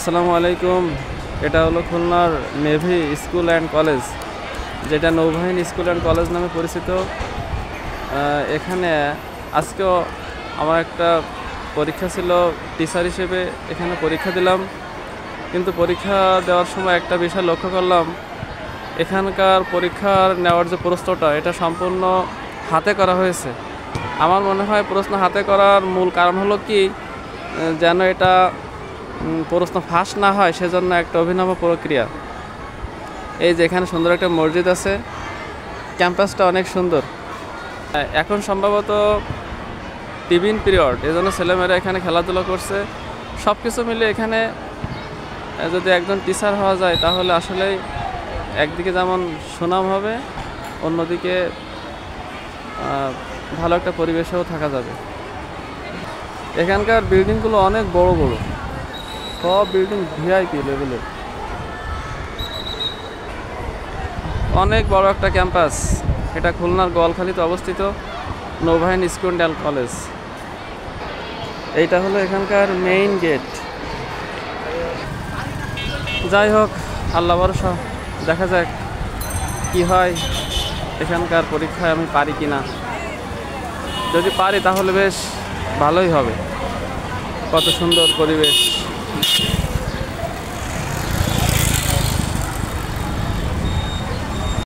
আসসালামু আলাইকুম। এটা হলো খুলনার নেভি স্কুল অ্যান্ড কলেজ, যেটা নৌবাহিনী স্কুল অ্যান্ড কলেজ নামে পরিচিত। এখানে আজকেও আমার একটা পরীক্ষা ছিল, টিচার হিসেবে এখানে পরীক্ষা দিলাম। কিন্তু পরীক্ষা দেওয়ার সময় একটা বিষয় লক্ষ্য করলাম, এখানকার পরীক্ষার নেওয়ার যে প্রশ্নটা, এটা সম্পূর্ণ হাতে করা হয়েছে। আমার মনে হয় প্রশ্ন হাতে করার মূল কারণ হলো কি, যেন এটা প্রশ্ন ফাঁস না হয়, সেজন্য একটা অভিনব প্রক্রিয়া। এই যে এখানে সুন্দর একটা মসজিদ আছে, ক্যাম্পাসটা অনেক সুন্দর। এখন সম্ভবত টিফিন পিরিয়ড, এজন্য ছেলেমেয়েরা এখানে খেলাধুলা করছে। সব কিছু মিলে এখানে যদি একজন টিচার হওয়া যায়, তাহলে আসলেই একদিকে যেমন সুনাম হবে, অন্যদিকে ভালো একটা পরিবেশেও থাকা যাবে। এখানকার বিল্ডিংগুলো অনেক বড় বড়, সব বিল্ডিং ভিআইপি লেভেলের। অনেক বড় একটা ক্যাম্পাস। এটা খুলনার গোয়ালখালীতে অবস্থিত, নৌবাহিনী স্কুল অ্যান্ড কলেজ। এইটা হলো এখানকার মেইন গেট। যাই হোক, আল্লাহ ভরসা, দেখা যাক কি হয়। এখানকার পরীক্ষায় আমি পারি কি না। যদি পারি তাহলে বেশ ভালোই হবে। কত সুন্দর পরিবেশ।